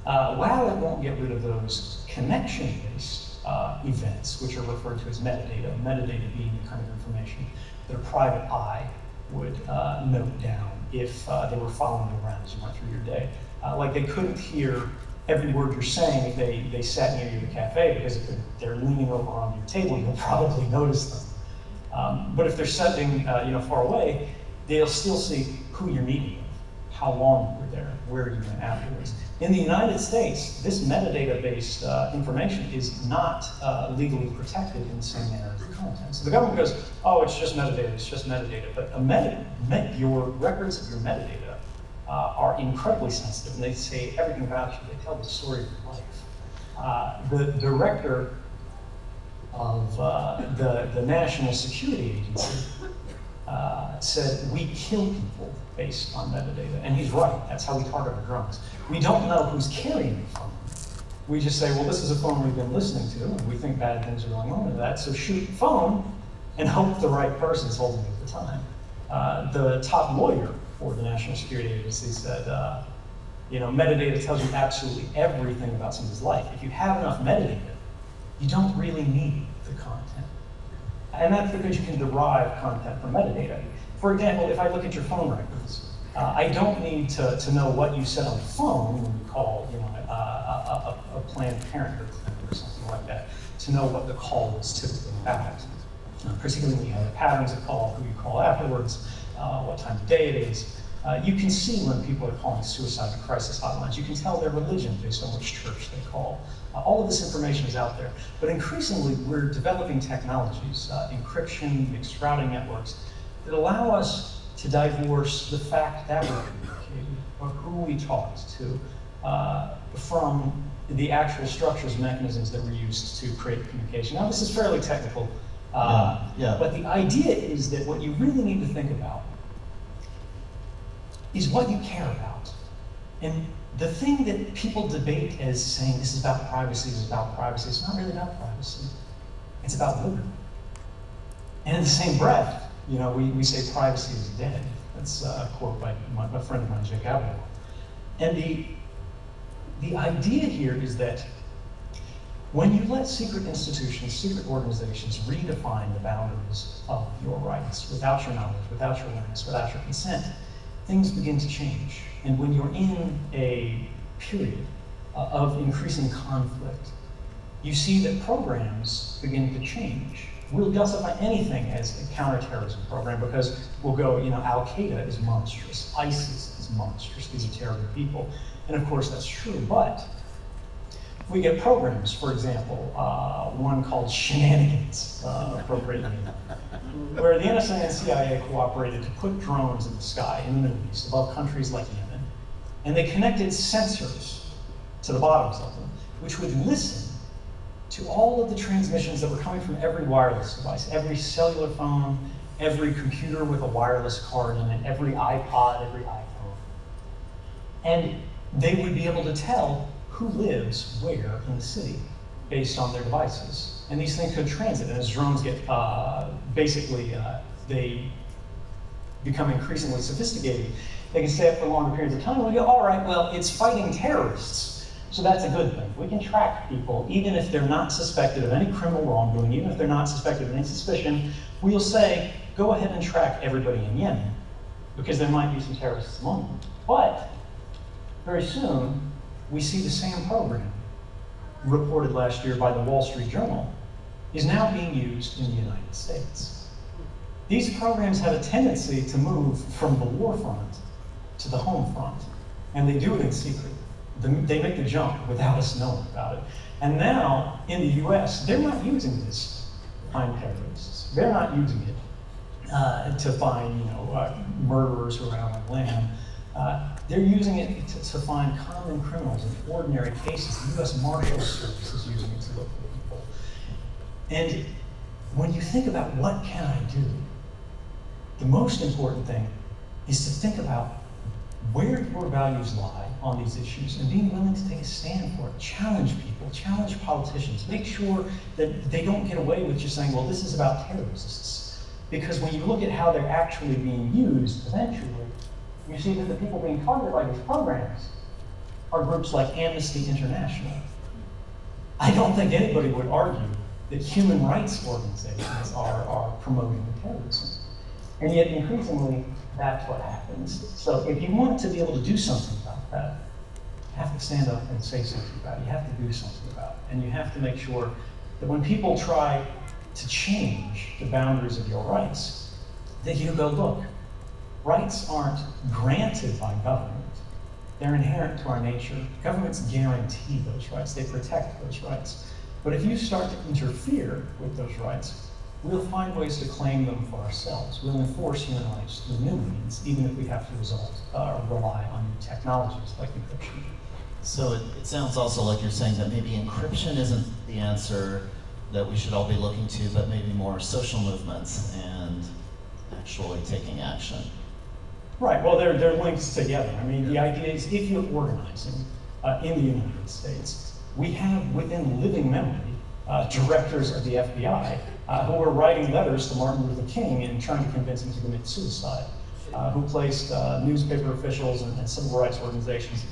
while it won't get rid of those connection-based events, which are referred to as metadata, metadata being the kind of information that a private eye would note down if they were following you around as you went through your day. Like they couldn't hear every word you're saying if they sat near you at the cafe, because if they're leaning over on your table, you'll probably notice them. But if they're sitting far away, they'll still see who you're meeting with, how long you were there, where you went afterwards. In the United States, this metadata-based information is not legally protected in the same manner as the content. So the government goes, oh, it's just metadata, it's just metadata. But your records of your metadata are incredibly sensitive, and they say everything about you. They tell the story of your life. The director of the National Security Agency said, we kill people based on metadata. And he's right, that's how we target our drones. We don't know who's carrying the phone. We just say, well, this is a phone we've been listening to, and we think bad things are going on with that, so shoot the phone and hope the right person's holding it at the time. The top lawyer for the National Security Agency said, metadata tells you absolutely everything about somebody's life. If you have enough metadata, you don't really need the content. And that's because you can derive content from metadata. For example, if I look at your phone records, I don't need to know what you said on the phone when you call a Planned Parenthood clinic or something like that, to know what the call was typically about. Particularly when you have patterns of call, who you call afterwards, what time of day it is. You can see when people are calling suicide and crisis hotlines. You can tell their religion based on which church they call. All of this information is out there. But increasingly, we're developing technologies, encryption, mixed routing networks, that allow us to divorce the fact that we're communicating, or who we talked to, from the actual structures and mechanisms that were used to create communication. Now, this is fairly technical, but the idea is that what you really need to think about is what you care about. And the thing that people debate as saying this is about privacy, this is about privacy, it's not really about privacy. It's about liberty. And in the same breath, we say privacy is dead. That's a quote by a friend of mine, Jake Abel. And the idea here is that when you let secret institutions, secret organizations redefine the boundaries of your rights without your knowledge, without your awareness, without your consent, things begin to change. And when you're in a period of increasing conflict, you see that programs begin to change. We'll justify anything as a counterterrorism program because we'll go, Al-Qaeda is monstrous, ISIS is monstrous, these are terrible people. And of course that's true, but we get programs, for example, one called Shenanigans, appropriately, where the NSA and CIA cooperated to put drones in the sky in the Middle East above countries like Yemen, and they connected sensors to the bottoms of them, which would listen to all of the transmissions that were coming from every wireless device, every cellular phone, every computer with a wireless card in it, every iPod, every iPhone. And they would be able to tell who lives where in the city based on their devices. And these things could transit, and as drones get, they become increasingly sophisticated, they can stay up for longer periods of time, and we go, all right, well, it's fighting terrorists. So that's a good thing. We can track people, even if they're not suspected of any criminal wrongdoing, even if they're not suspected of any suspicion, we'll say, go ahead and track everybody in Yemen, because there might be some terrorists among them. But very soon, we see the same program, reported last year by the Wall Street Journal, is now being used in the United States. These programs have a tendency to move from the war front to the home front, and they do it in secret. They make the jump without us knowing about it. And now, in the US, they're not using this to find terrorists. They're not using it to find murderers who are out on land. They're using it to find common criminals in ordinary cases. The US Marshals Service is using it to look for people. And when you think about what can I do, the most important thing is to think about where your values lie on these issues and being willing to take a stand for it. Challenge people, challenge politicians. Make sure that they don't get away with just saying, well, this is about terrorists. Because when you look at how they're actually being used, eventually, you see that the people being targeted by these programs are groups like Amnesty International. I don't think anybody would argue that human rights organizations are promoting terrorism. And yet, increasingly, that's what happens. So if you want to be able to do something about that, you have to stand up and say something about it. You have to do something about it. And you have to make sure that when people try to change the boundaries of your rights, that you go, look, rights aren't granted by government. They're inherent to our nature. Governments guarantee those rights. They protect those rights. But if you start to interfere with those rights, we'll find ways to claim them for ourselves. We'll enforce human rights through new means, even if we have to rely on new technologies like encryption. So it sounds also like you're saying that maybe encryption isn't the answer that we should all be looking to, but maybe more social movements and actually taking action. Right, well, they're linked together. I mean, the idea is if you're organizing in the United States, we have within living memory directors of the FBI who were writing letters to Martin Luther King and trying to convince him to commit suicide, who placed newspaper officials and civil rights organizations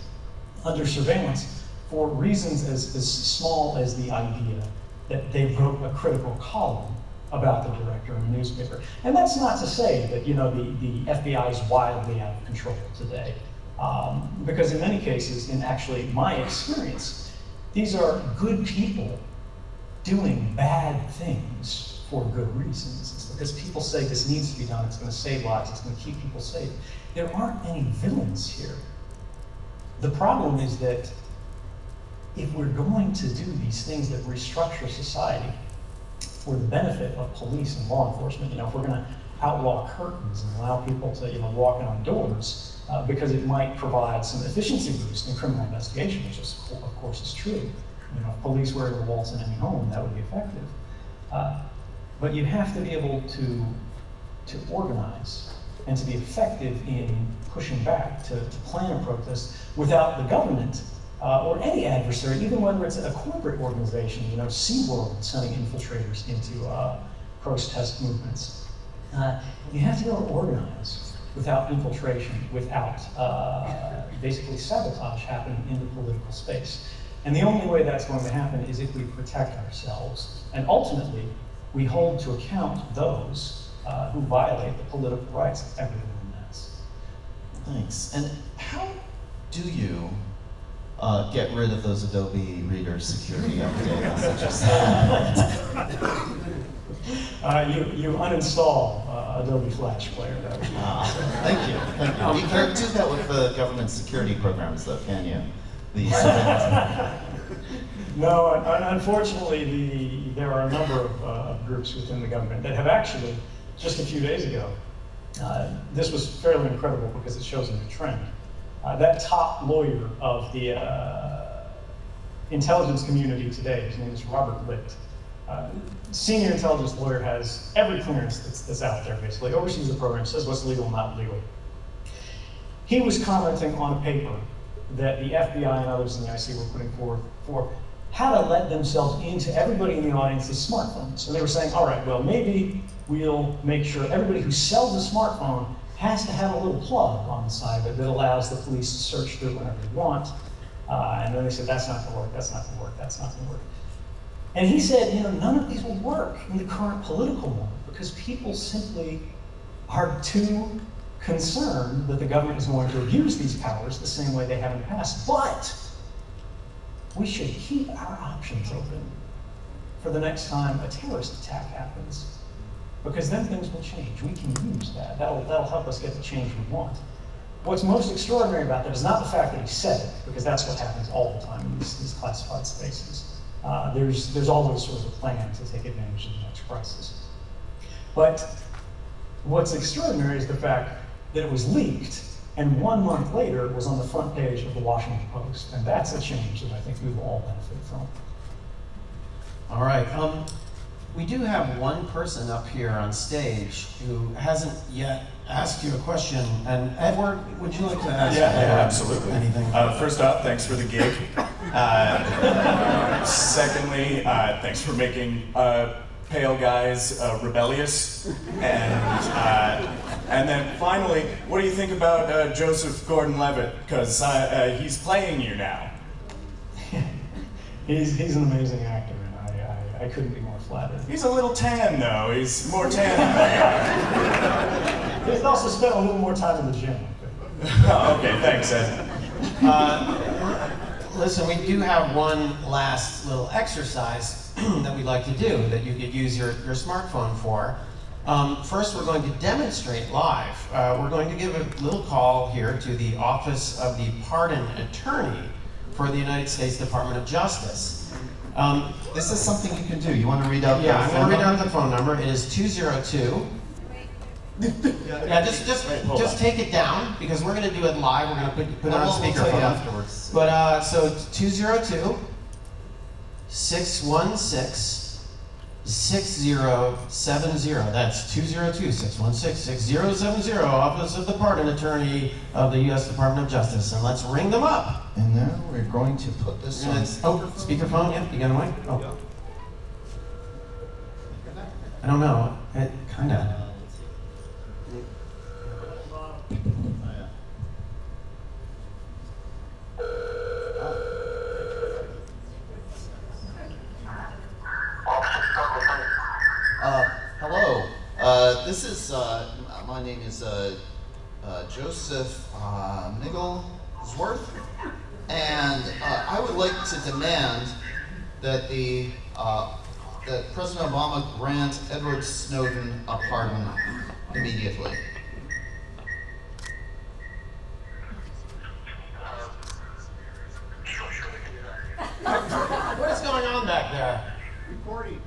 under surveillance for reasons as small as the idea that they wrote a critical column about the director in the newspaper. And that's not to say that, you know, the FBI is wildly out of control today. Because in many cases, in actually my experience, these are good people doing bad things for good reasons. It's because people say this needs to be done, it's going to save lives, it's going to keep people safe. There aren't any villains here. The problem is that if we're going to do these things that restructure society for the benefit of police and law enforcement, you know, if we're going to outlaw curtains and allow people to, you know, walk in on doors because it might provide some efficiency boost in criminal investigation, which is, of course is true. You know, if police were to waltz in any home, that would be effective. But you have to be able to organize and to be effective in pushing back, to plan a protest without the government or any adversary, even whether it's a corporate organization, you know, SeaWorld sending infiltrators into protest movements. You have to be able to organize without infiltration, without basically sabotage happening in the political space. And the only way that's going to happen is if we protect ourselves. And ultimately, we hold to account those who violate the political rights of everyone else. Thanks. And how do you get rid of those Adobe Reader security update messages? You uninstall Adobe Flash Player. Thank you. Thank you. You can't do that with the government security programs, though, can you? No, unfortunately, there are a number of groups within the government that have actually, just a few days ago, this was fairly incredible because it shows a new trend. That top lawyer of the intelligence community today, his name is Robert Licht. Senior intelligence lawyer, has every clearance that's out there, basically, oversees the program, says what's legal and not legal. He was commenting on a paper that the FBI and others in the IC were putting forward for how to let themselves into everybody in the audience's smartphones. And they were saying, all right, well, maybe we'll make sure everybody who sells a smartphone has to have a little plug on the side of it that allows the police to search through whenever they want. And then they said, that's not going to work, that's not going to work, that's not going to work. And he said, you know, none of these will work in the current political moment because people simply are too concerned that the government is going to abuse these powers the same way they have in the past. But we should keep our options open for the next time a terrorist attack happens, because then things will change. We can use that. That'll help us get the change we want. What's most extraordinary about that is not the fact that he said it, because that's what happens all the time in these classified spaces. There's always sort of a plan to take advantage of the next crisis. But what's extraordinary is the fact that it was leaked, and 1 month later it was on the front page of the Washington Post. And that's a change that I think we will all benefit from. All right. We do have one person up here on stage who hasn't yet asked you a question. And Edward, would you like to ask absolutely. anything? First off, thanks for the gig. Secondly, thanks for making pale guy's rebellious, and then finally, what do you think about Joseph Gordon-Levitt? Because he's playing you now. He's an amazing actor, and I couldn't be more flattered. He's a little tan, though. He's more tan than I am. He's also spent a little more time in the gym. Oh, okay, thanks, Ed. Listen, we do have one last little exercise that we'd like to do that you could use your smartphone for. First, we're going to demonstrate live. We're going to give a little call here to the Office of the Pardon Attorney for the United States Department of Justice. This is something you can do. You want to read out Yeah, the I'm phone going to read number? out the phone number. It is 202. Yeah, just take it down because we're going to do it live. We're going to put it on We'll tell you speakerphone afterwards. But so 202 616 6070. That's 202 616 6070. Office of the Pardon Attorney of the U.S. Department of Justice. And let's ring them up. And now we're going to put this on. Speakerphone. Yep, you got it away? Oh. I don't know. It kind of. Hello. This is, my name is Joseph Migglesworth, and I would like to demand that that President Obama grant Edward Snowden a pardon immediately. What is going on back there? Recording.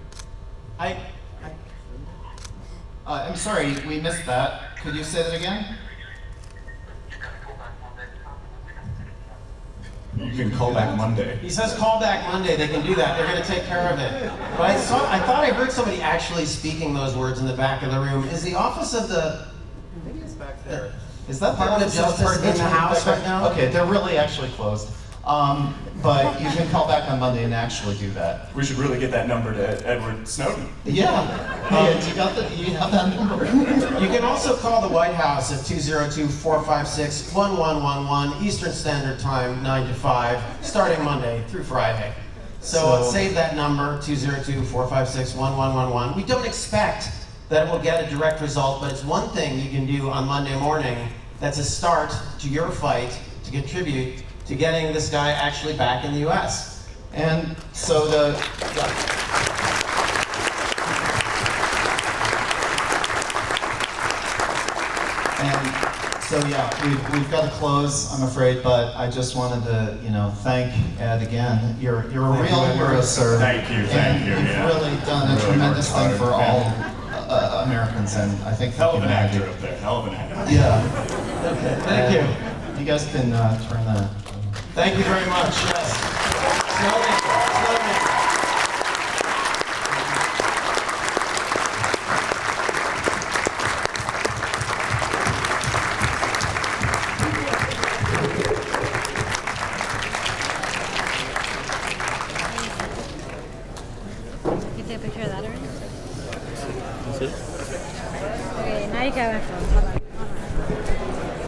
I'm sorry, we missed that. Could you say that again? You can call back Monday. He says call back Monday. They can do that. They're going to take care of it. But I thought I heard somebody actually speaking those words in the back of the room. Is the office of the Maybe it's back there. Is that Department of Justice in the house right now? Okay, they're really actually closed. But you can call back on Monday and actually do that. We should really get that number to Edward Snowden. Yeah. You have that number? You can also call the White House at 202-456-1111 Eastern Standard Time, 9 to 5, starting Monday through Friday. So save that number, 202-456-1111. We don't expect that it will get a direct result, but it's one thing you can do on Monday morning that's a start to your fight to contribute to getting this guy actually back in the U.S. And so we've got to close, I'm afraid, but I just wanted to, thank Ed again. You're a real hero, sir. Thank you. And you've really done a Really tremendous worked thing hard, for all man. Americans, and I think Hell of an humanity. actor up there. Hell of an actor. Yeah. Okay, thank you. You guys can turn that. Thank you very much. Yes. Snowden. You take a picture of that already? Okay, now you got my phone.